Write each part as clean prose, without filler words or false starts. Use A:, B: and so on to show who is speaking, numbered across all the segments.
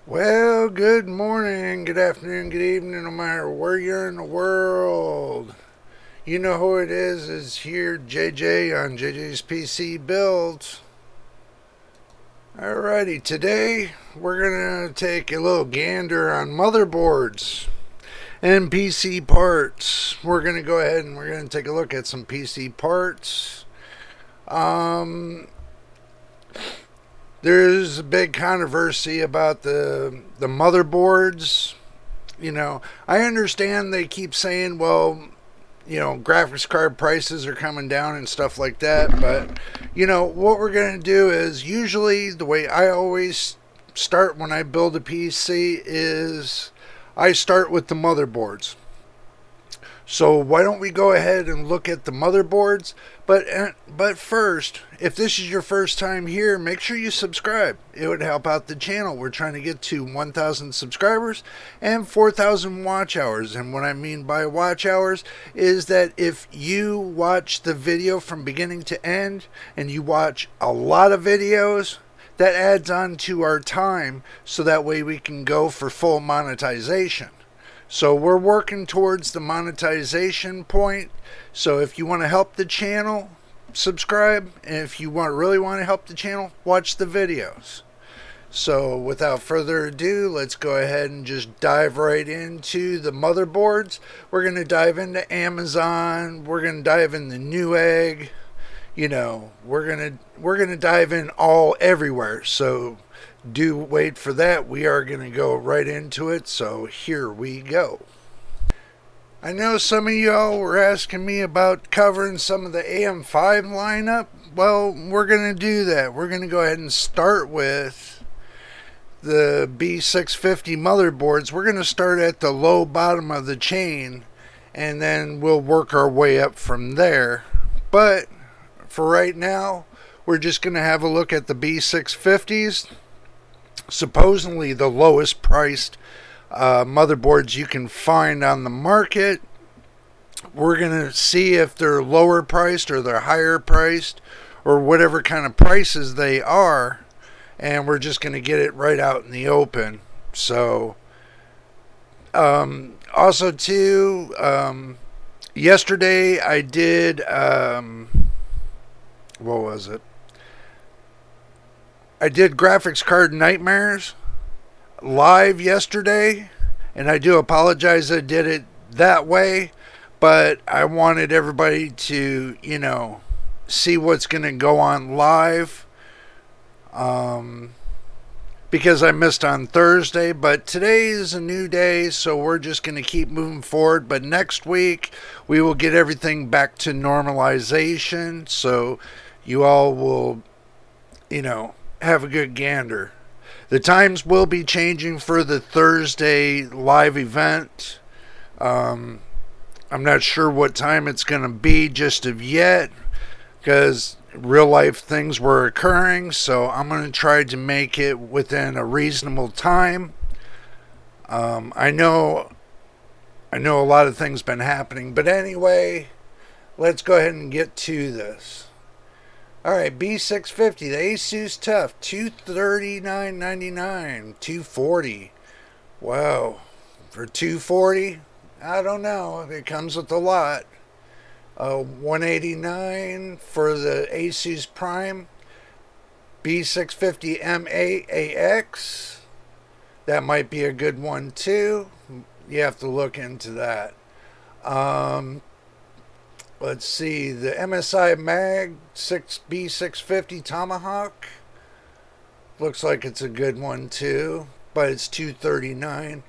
A: Well, good morning, good afternoon, good evening, no matter where you're in the world. You know who it is here, JJ on JJ's PC Builds. Alrighty, today we're going to take a little gander on motherboards and PC parts. We're going to go ahead and we're going to take a look at some PC parts. There's a big controversy about the motherboards. I understand they keep saying, well, graphics card prices are coming down and stuff like that. But, what we're going to do is usually the way I always start when I build a PC is I start with the motherboards. So why don't we go ahead and look at the motherboards? But first, if this is your first time here, make sure you subscribe. It would help out the channel. We're trying to get to 1,000 subscribers and 4,000 watch hours. And what I mean by watch hours is that if you watch the video from beginning to end and you watch a lot of videos, that adds on to our time so that way we can go for full monetization. So we're working towards the monetization point. So if you want to help the channel, subscribe. And if you really want to help the channel, watch the videos. So without further ado, let's go ahead and just dive right into the motherboards. We're going to dive into Amazon. We're going to dive into Newegg. We're going to dive in all everywhere. So do wait for that. We are going to go right into it. So here we go. I know some of y'all were asking me about covering some of the AM5 lineup. Well, we're going to do that. We're going to go ahead and start with the B650 motherboards. We're going to start at the low bottom of the chain and then we'll work our way up from there. But for right now, we're just going to have a look at the B650s. Supposedly the lowest priced motherboards you can find on the market. We're going to see if they're lower priced or they're higher priced or whatever kind of prices they are. And we're just going to get it right out in the open. So, also too, yesterday I did, what was it? I did Graphics Card Nightmares live yesterday, and I do apologize I did it that way, but I wanted everybody to, see what's going to go on live, because I missed on Thursday, but today is a new day, so we're just going to keep moving forward. But next week, we will get everything back to normalization, so you all will, have a good gander. The times will be changing for the Thursday live event. I'm not sure what time it's going to be just of yet because real life things were occurring. So I'm going to try to make it within a reasonable time. I know a lot of things been happening, but anyway, let's go ahead and get to this. Alright, B650, the Asus Tough, $239.99, $240. Wow, for $240, I don't know, it comes with a lot. $189 for the Asus Prime, B650 M8AX, that might be a good one too. You have to look into that. Let's see, the MSI Mag B650 Tomahawk. Looks like it's a good one too, but it's $239.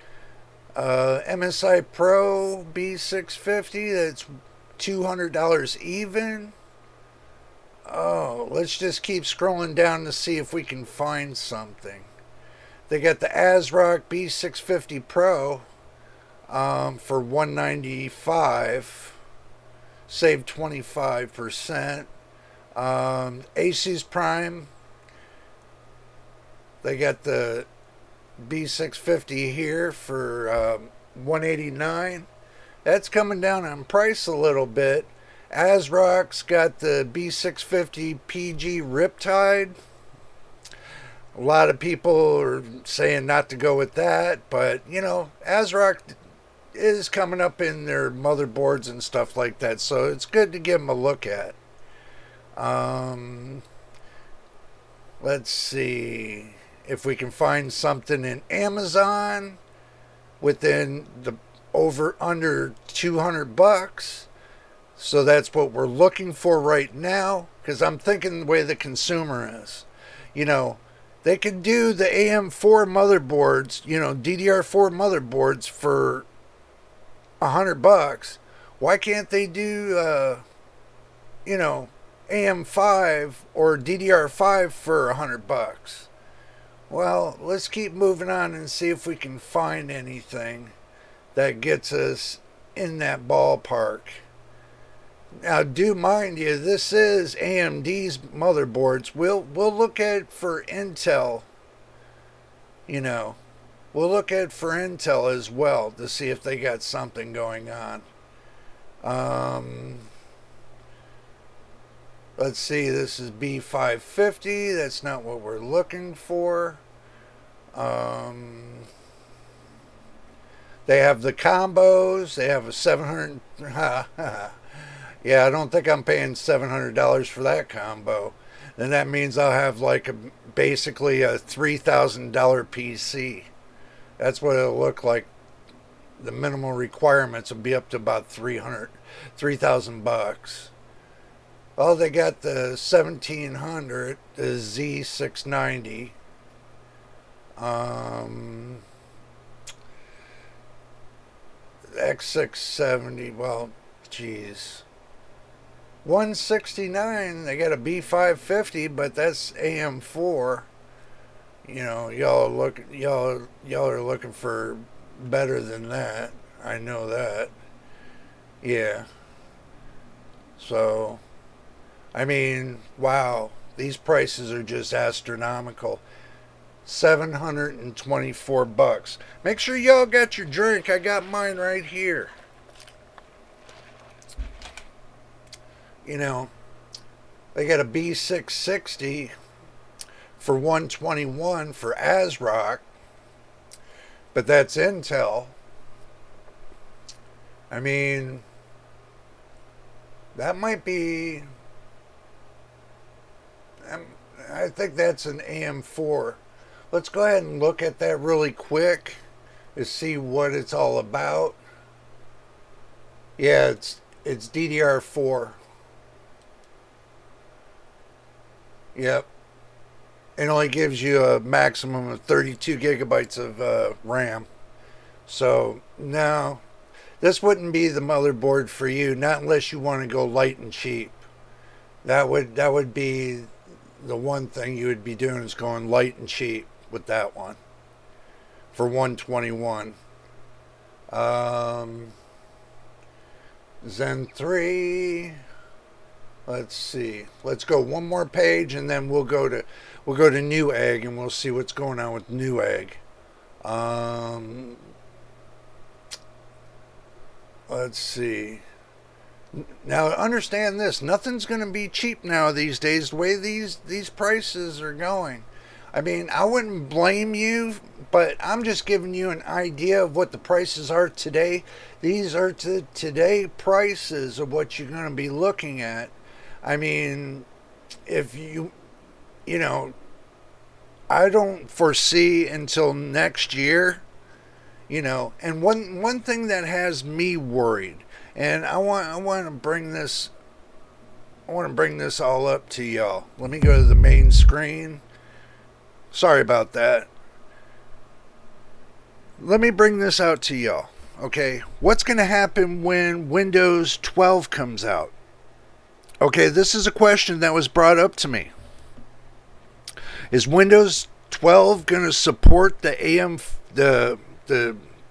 A: MSI Pro B650, that's $200 even. Oh, let's just keep scrolling down to see if we can find something. They got the ASRock B650 Pro for $195. Save 25%. Asus Prime, they got the B650 here for $189. That's coming down on price a little bit. ASRock's got the B650 PG Riptide. A lot of people are saying not to go with that, but you know, ASRock is coming up in their motherboards and stuff like that, so it's good to give them a look at. Um, let's see if we can find something in Amazon within the over under 200 bucks. So that's what we're looking for right now, because I'm thinking the way the consumer is. You know, they could do the AM4 motherboards, you know, DDR4 motherboards for 100 bucks. Why can't they do, you know, AM5 or DDR5 for 100 bucks? Well, let's keep moving on and see if we can find anything that gets us in that ballpark. Now, do mind you, this is AMD's motherboards. We'll look at for Intel. You know, we'll look at for Intel as well to see if they got something going on. Let's see. This is B550. That's not what we're looking for. They have the combos. They have a 700. Yeah, I don't think I'm paying $700 for that combo. Then that means I'll have like basically a $3,000 PC. That's what it'll look like. The minimal requirements will be up to about 3,000 bucks. Oh, they got the 1700, the Z690. X670. Well, geez. 169. They got a B550, but that's AM4. You know, y'all are looking for better than that. I know that. Yeah. So, I mean, wow, these prices are just astronomical. 724 bucks. Make sure y'all got your drink. I got mine right here. You know, they got a B660 for 121 for ASRock, but that's Intel. I mean, that might be, I think that's an AM4. Let's go ahead and look at that really quick to see what it's all about. Yeah, it's DDR4. Yep. It only gives you a maximum of 32 gigabytes of RAM. So, no, this wouldn't be the motherboard for you, not unless you want to go light and cheap. That would be the one thing you would be doing, is going light and cheap with that one for 121. Zen 3. Let's see. Let's go one more page, and then we'll go to Newegg, and we'll see what's going on with Newegg. Let's see. Now understand this: nothing's going to be cheap now these days. The way these prices are going. I mean, I wouldn't blame you, but I'm just giving you an idea of what the prices are today. These are today prices of what you're going to be looking at. I mean, if you know, I don't foresee until next year, you know. And one thing that has me worried, and I want to bring this all up to y'all. Let me go to the main screen. Sorry about that. Let me bring this out to y'all. Okay, what's going to happen when Windows 12 comes out? Okay, this is a question that was brought up to me. Is Windows 12 going to support the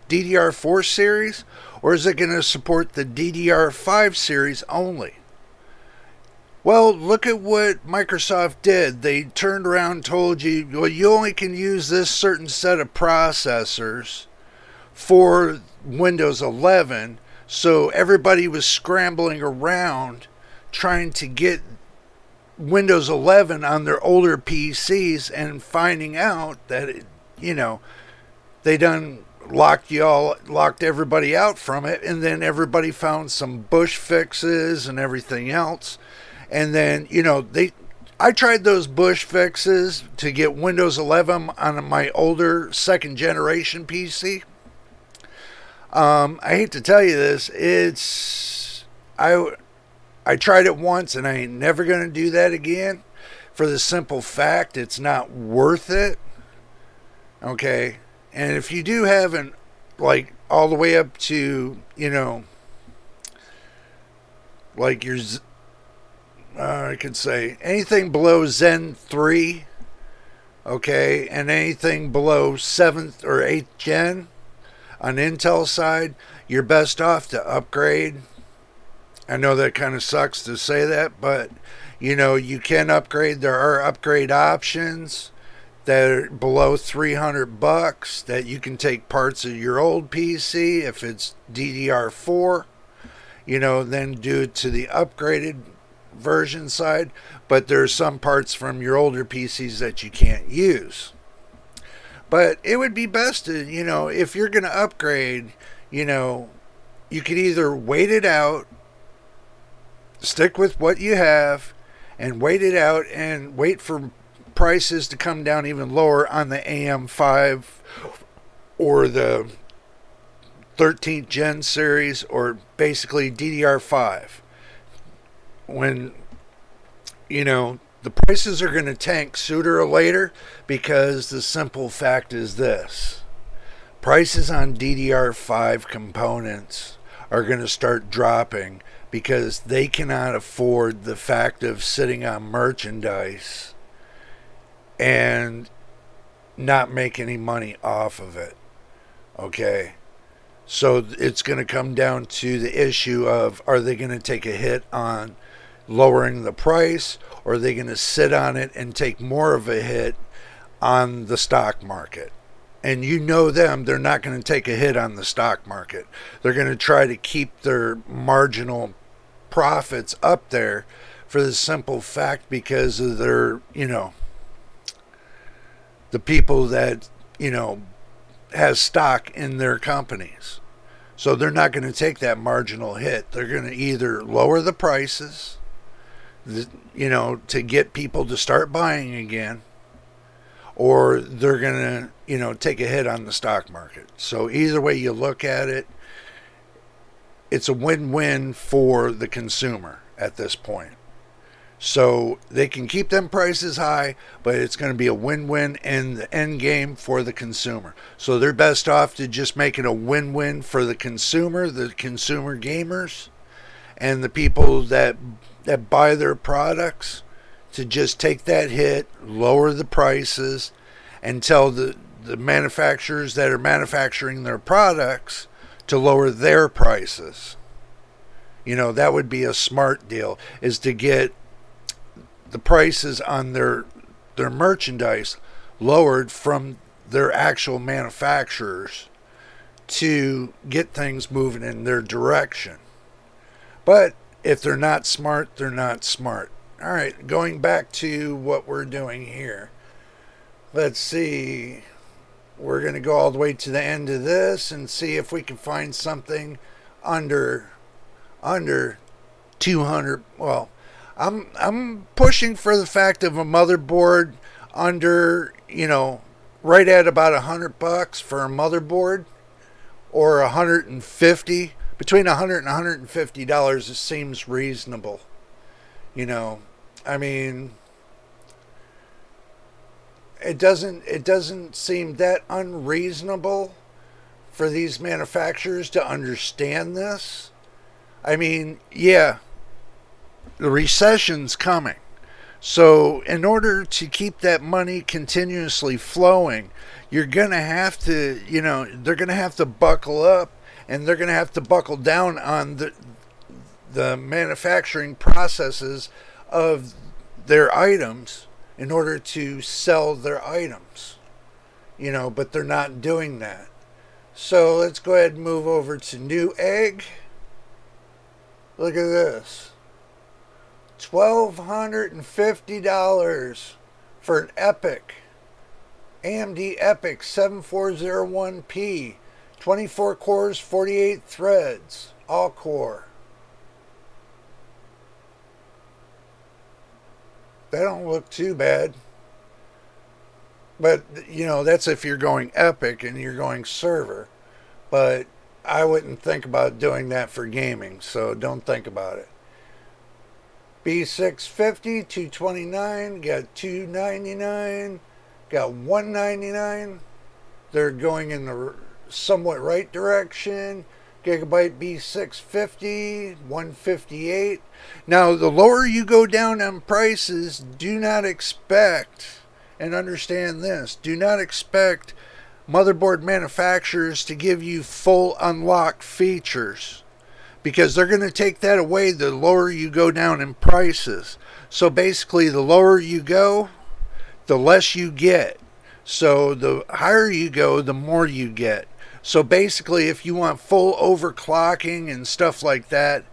A: DDR4 series, or is it going to support the DDR5 series only? Well, look at what Microsoft did. They turned around and told you, well, you only can use this certain set of processors for Windows 11. So everybody was scrambling around trying to get Windows 11 on their older PCs and finding out that they done locked everybody out from it, and then everybody found some bush fixes and everything else. And then I tried those bush fixes to get Windows 11 on my older second generation PC. I hate to tell you this, I tried it once and I ain't never going to do that again, for the simple fact it's not worth it. Okay. And if you do have like all the way up to, like your, I could say anything below Zen 3, okay, and anything below 7th or 8th gen on Intel side, you're best off to upgrade. I know that kind of sucks to say that, but you can upgrade. There are upgrade options that are below $300 that you can take parts of your old PC if it's DDR4, then do it to the upgraded version side. But there are some parts from your older PCs that you can't use. But it would be best to, if you're going to upgrade, you could either wait it out, stick with what you have, and wait it out and wait for prices to come down even lower on the AM5 or the 13th gen series, or basically DDR5. When, the prices are going to tank sooner or later, because the simple fact is this: prices on DDR5 components are going to start dropping because they cannot afford the fact of sitting on merchandise and not make any money off of it. Okay? So it's going to come down to the issue of, are they going to take a hit on lowering the price, or are they going to sit on it and take more of a hit on the stock market? And they're not going to take a hit on the stock market. They're going to try to keep their marginal profits up there, for the simple fact because of their, the people that, has stock in their companies. So they're not going to take that marginal hit. They're going to either lower the prices, to get people to start buying again, or they're going to, take a hit on the stock market. So either way you look at it, it's a win-win for the consumer at this point. So they can keep them prices high, but it's going to be a win-win in the end game for the consumer. So they're best off to just make it a win-win for the consumer gamers, and the people that buy their products, to just take that hit, lower the prices, and tell the manufacturers that are manufacturing their products to lower their prices. That would be a smart deal, is to get the prices on their merchandise lowered from their actual manufacturers, to get things moving in their direction. But if they're not smart, they're not smart. All right, going back to what we're doing here. Let's see. We're going to go all the way to the end of this and see if we can find something under 200. Well, I'm pushing for the fact of a motherboard under, right at about $100 for a motherboard, or 150. Between $100 and $150, it seems reasonable. I mean, it doesn't seem that unreasonable for these manufacturers to understand this. I mean, yeah, the recession's coming. So in order to keep that money continuously flowing, you're going to have to, they're going to have to buckle up, and they're going to have to buckle down on the manufacturing processes of their items in order to sell their items. But they're not doing that. So let's go ahead and move over to Newegg. Look at this. $1,250 for an Epic. AMD Epic 7401P. 24 cores, 48 threads. All core. They don't look too bad. But, that's if you're going Epic and you're going server. But I wouldn't think about doing that for gaming, so don't think about it. B650, 229, got 299, got 199. They're going in the somewhat right direction. Gigabyte B650, 158. Now, the lower you go down on prices, do not expect, and understand this, do not expect motherboard manufacturers to give you full unlocked features, because they're going to take that away the lower you go down in prices. So basically, the lower you go, the less you get. So the higher you go, the more you get. So basically, if you want full overclocking and stuff like that,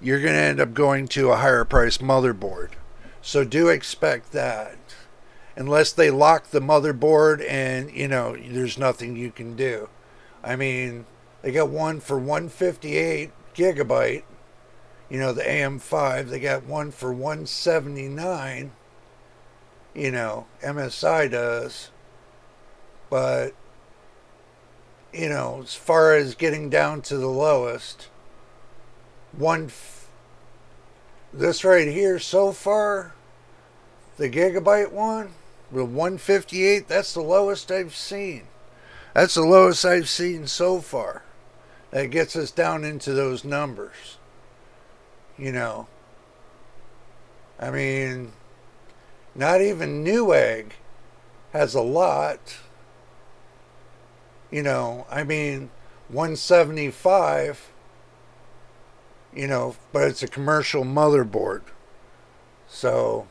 A: you're going to end up going to a higher price motherboard. So do expect that. Unless they lock the motherboard and, there's nothing you can do. I mean, they got one for 158 gigabyte, the AM5. They got one for 179, MSI does. But, as far as getting down to the lowest, this right here so far, the gigabyte one, with 158, that's the lowest I've seen. That's the lowest I've seen so far. That gets us down into those numbers. I mean, not even Newegg has a lot. 175, but it's a commercial motherboard. So,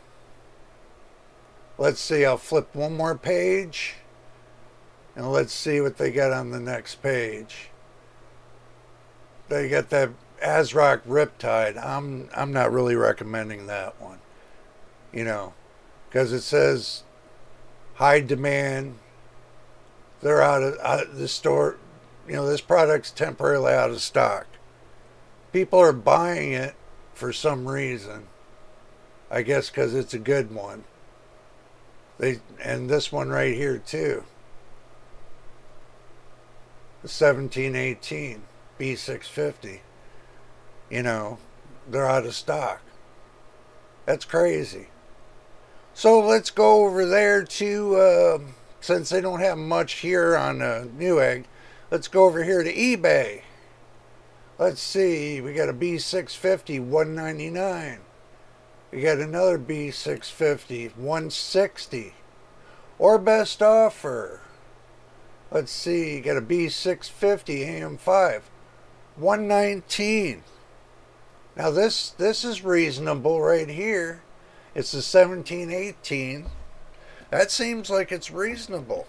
A: let's see, I'll flip one more page, and let's see what they got on the next page. They got that ASRock Riptide. I'm not really recommending that one, because it says high demand. They're out of the store. This product's temporarily out of stock. People are buying it for some reason. I guess because it's a good one. And this one right here too. The 1718 B650. They're out of stock. That's crazy. So let's go over there to, since they don't have much here on Newegg, let's go over here to eBay. Let's see, we got a B650, 199. We got another B650, 160. Or best offer. Let's see, you got a B650 AM5, 119. Now this is reasonable right here. It's the 1718. That seems like it's reasonable.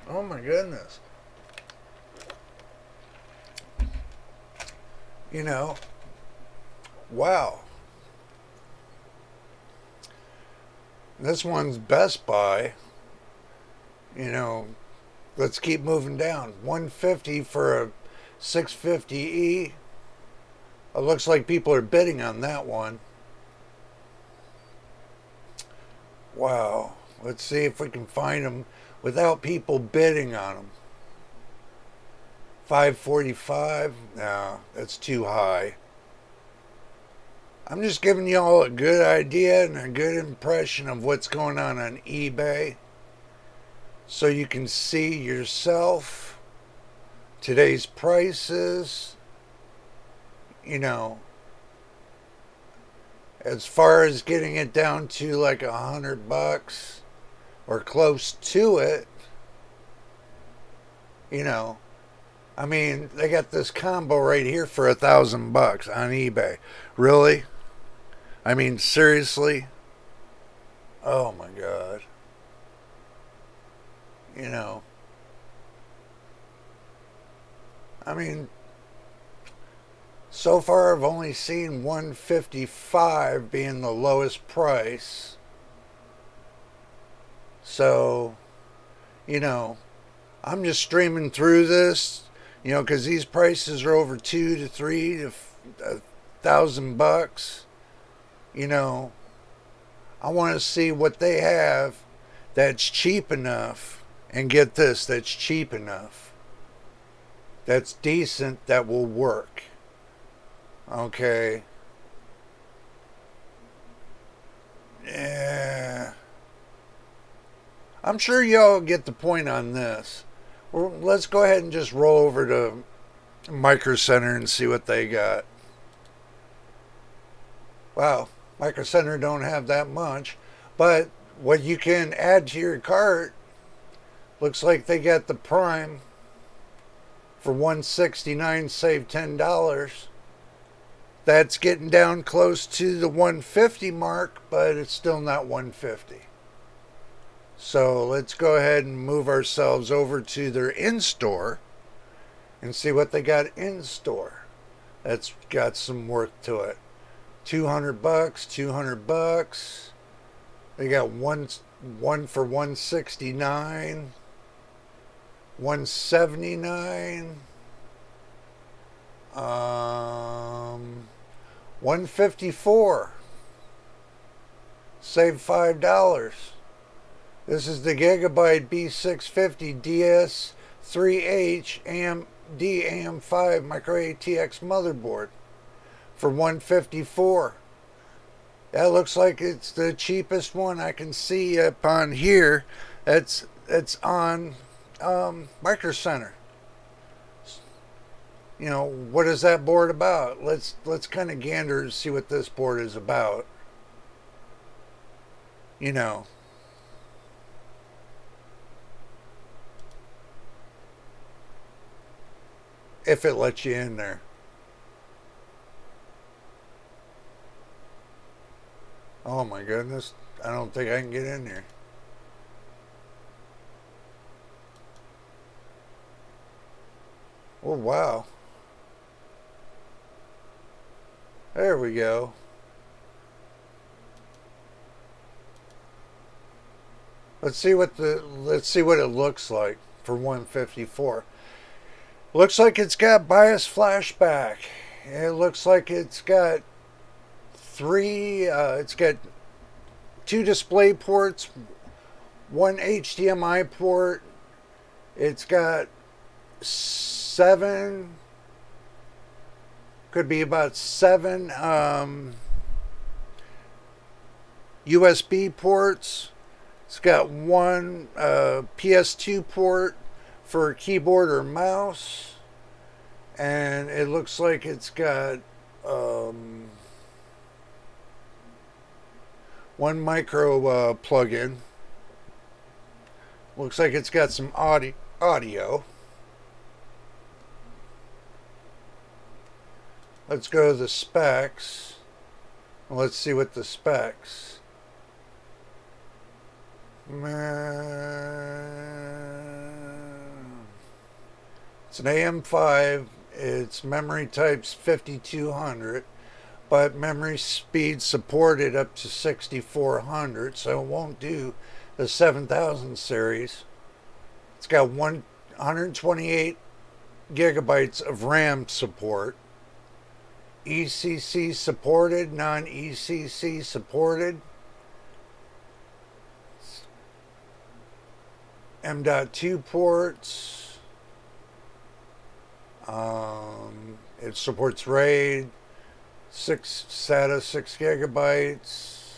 A: Oh my goodness. Wow. This one's Best Buy. Let's keep moving down. 150 for a 650E. It looks like people are bidding on that one. Wow. Let's see if we can find them without people bidding on them. 545. No, that's too high. I'm just giving you all a good idea and a good impression of what's going on eBay, so you can see yourself today's prices. As far as getting it down to like $100 or close to it, I mean, they got this combo right here for $1,000 on eBay. Really? I mean, seriously? Oh my God. I mean, So far, I've only seen 155 being the lowest price. So, you know, I'm just streaming through this, because these prices are over two to three to $1,000. You know, I want to see what they have that's cheap enough, and get this, that's cheap enough, that's decent, that will work. Okay. Yeah. I'm sure y'all get the point on this. Well, let's go ahead and just roll over to Micro Center and see what they got. Wow, Micro Center don't have that much, but what you can add to your cart looks like they got the Prime for 169, save $10. That's getting down close to the 150 mark, but it's still not 150. So let's go ahead and move ourselves over to their in-store and see what they got in store. That's got some worth to it. $200, $200. They got one for 169, 179, 154. Save $5. This is the Gigabyte B650 DS3H AMD AM5 Micro ATX motherboard for 154. That looks like it's the cheapest one I can see up on here. It's on Micro Center. What is that board about? Let's kind of gander and see what this board is about. You know. If it lets you in there. Oh my goodness. I don't think I can get in there. Oh wow. There we go. Let's see what it looks like for 154. Looks like it's got BIOS flashback. It looks like it's got it's got two display ports, one HDMI port. It's got 7, could be about 7 USB ports. It's got one PS2 port for keyboard or mouse, and it looks like it's got one micro plug-in. Looks like it's got some audio. Let's go to the specs. Let's see what the specs. It's an AM5. Its memory type's 5200, but memory speed supported up to 6400, so it won't do the 7000 series. It's got 128 gigabytes of RAM support. ECC supported, non-ECC supported. M.2 ports. It supports RAID, 6 SATA, 6 gigabytes.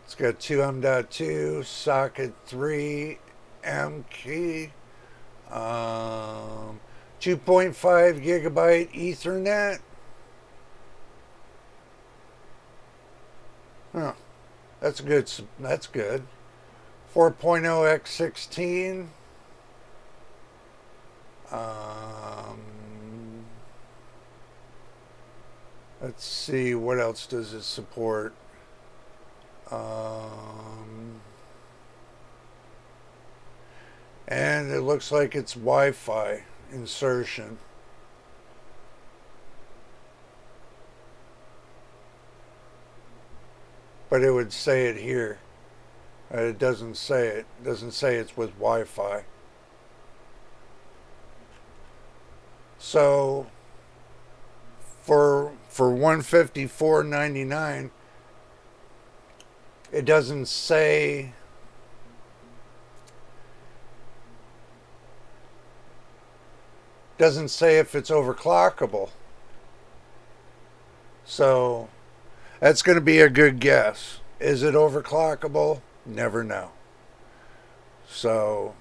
A: It's got 2 M.2, socket 3, M key, 2.5 gigabyte Ethernet. Huh. That's good. That's good. 4.0 x16. Let's see, what else does it support? And it looks like it's Wi-Fi insertion. But it would say it here. It doesn't say it. It doesn't say it's with Wi-Fi. So for $154.99, it doesn't say if it's overclockable. So that's going to be a good guess. Is it overclockable? Never know. So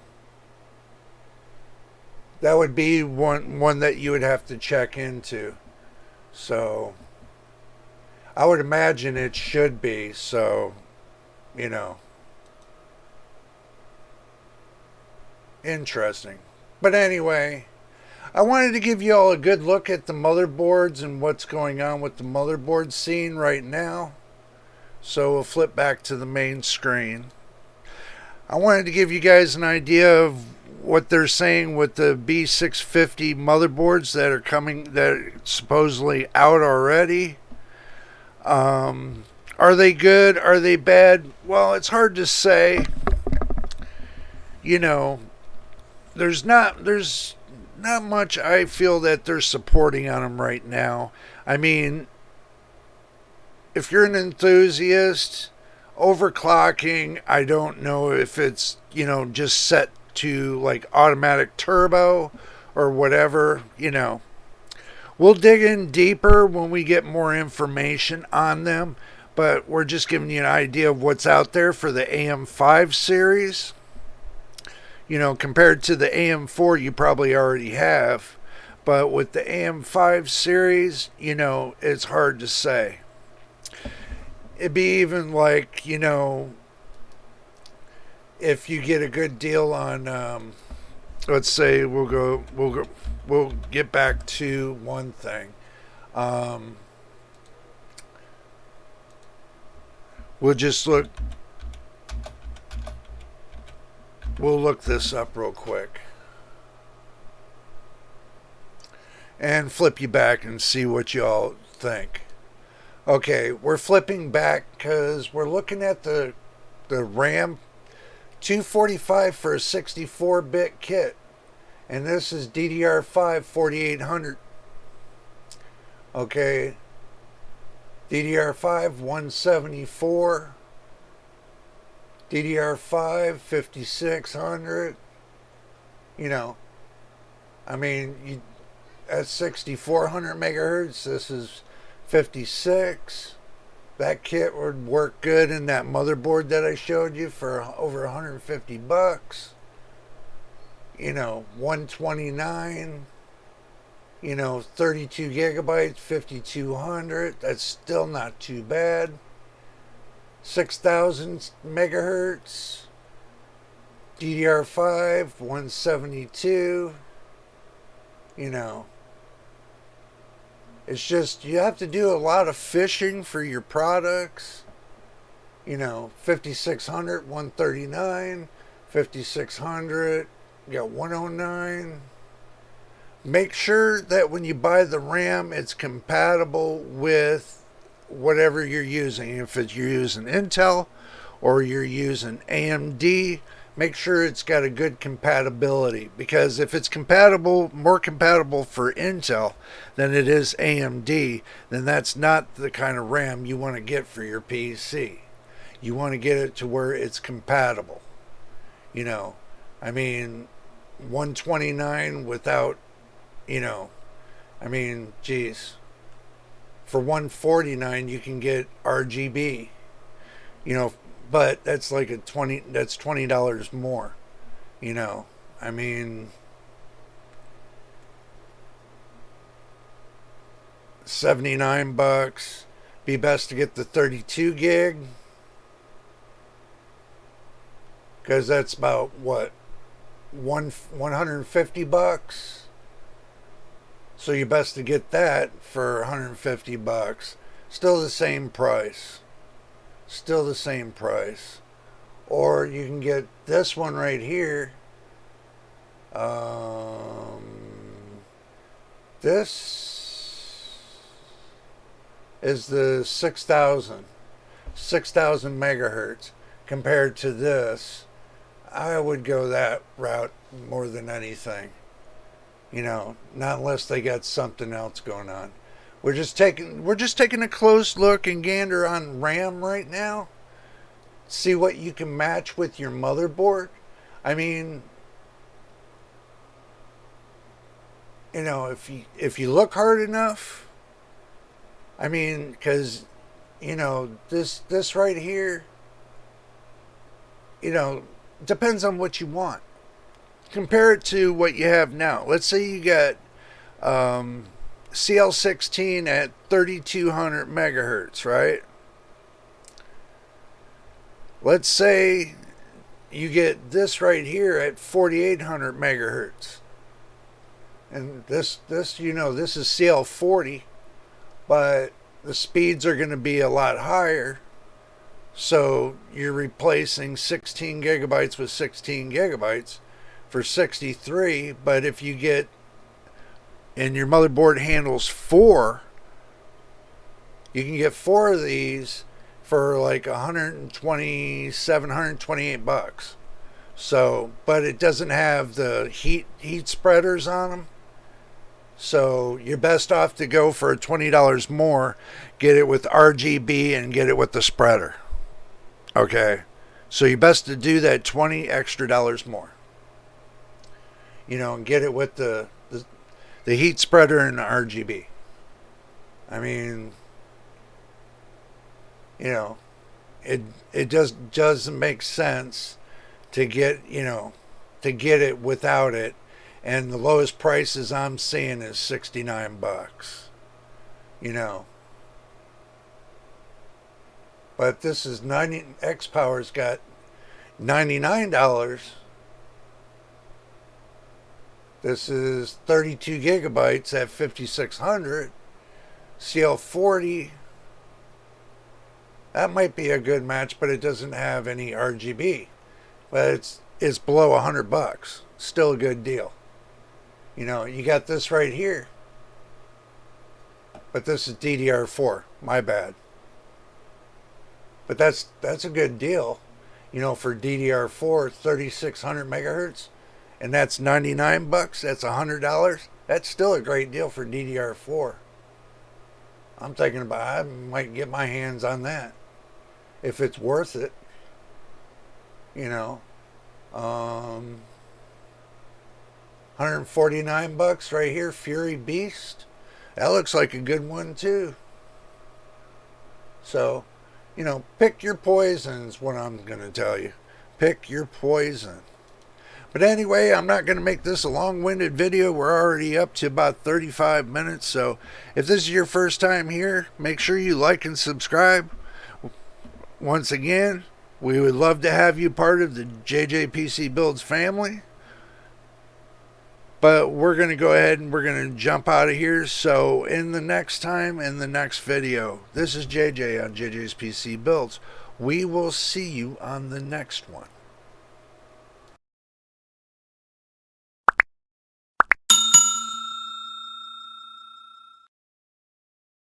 A: that would be one that you would have to check into. So I would imagine it should be. So, you know, interesting. But anyway, I wanted to give you all a good look at the motherboards and what's going on with the motherboard scene right now. So we'll flip back to the main screen. I wanted to give you guys an idea of what they're saying with the B650 motherboards that are coming, that are supposedly out already. Are they good? Are they bad? Well, it's hard to say. You know, there's not much I feel that they're supporting on them right now. I mean, if you're an enthusiast, overclocking, I don't know if it's, just set to like automatic turbo or whatever, We'll dig in deeper when we get more information on them, but we're just giving you an idea of what's out there for the AM5 series. Compared to the AM4 you probably already have, but with the AM5 series, it's hard to say. It'd be even like, if you get a good deal on, let's say we'll get back to one thing. We'll look this up real quick and flip you back and see what y'all think. Okay, we're flipping back because we're looking at the RAM 245 for a 64-bit kit, and this is DDR5 4800. Okay, DDR5 174, DDR5 5600. That's 6400 megahertz. This is 56. That kit would work good in that motherboard that I showed you for over $150. 129. 32 gigabytes, 5200. That's still not too bad. 6000 megahertz. DDR5 172. It's just, you have to do a lot of fishing for your products. 5600, 139, 5600, you got 109. Make sure that when you buy the RAM, it's compatible with whatever you're using. If you're using Intel or you're using AMD, make sure it's got a good compatibility, because if it's more compatible for Intel than it is AMD, then that's not the kind of RAM you want to get for your PC. You want to get it to where it's compatible. 129 without, geez. For 149 you can get RGB, but that's like that's $20 more, 79 bucks. Be best to get the 32 gig, because that's about what, 150 bucks. So you're best to get that for 150 bucks. Still the same price. Or you can get this one right here. This is the 6,000 megahertz. Compared to this, I would go that route more than anything. Not unless they got something else going on. We're just taking a close look and gander on RAM right now. See what you can match with your motherboard. I mean, if you look hard enough, I mean, because this right here, depends on what you want. Compare it to what you have now. Let's say you got CL16 at 3200 megahertz, right? Let's say you get this right here at 4800 megahertz. And this is CL40, but the speeds are going to be a lot higher. So you're replacing 16 gigabytes with 16 gigabytes for 63. But if you get, and your motherboard handles 4, you can get 4 of these for like 127, 128 bucks. So, but it doesn't have the heat spreaders on them. So you're best off to go for $20 more, get it with RGB and get it with the spreader. Okay, so you're best to do that $20 extra more. And get it with the heat spreader and the RGB. I mean, it just doesn't make sense to get it without it. And the lowest prices I'm seeing is 69 bucks. But this is X-Power's got $99. This is 32 gigabytes at 5600. CL40. That might be a good match, but it doesn't have any RGB. But it's below 100 bucks. Still a good deal. You got this right here. But this is DDR4. My bad. But that's a good deal. For DDR4, 3600 megahertz. And that's 99 bucks. That's $100. That's still a great deal for DDR4. I'm thinking about, I might get my hands on that. If it's worth it. 149 bucks right here, Fury Beast. That looks like a good one too. So, pick your poison is what I'm going to tell you. Pick your poison. But anyway, I'm not going to make this a long-winded video. We're already up to about 35 minutes. So if this is your first time here, make sure you like and subscribe. Once again, we would love to have you part of the JJPC Builds family. But we're going to go ahead and we're going to jump out of here. So in the next video, this is JJ on JJ's PC Builds. We will see you on the next one.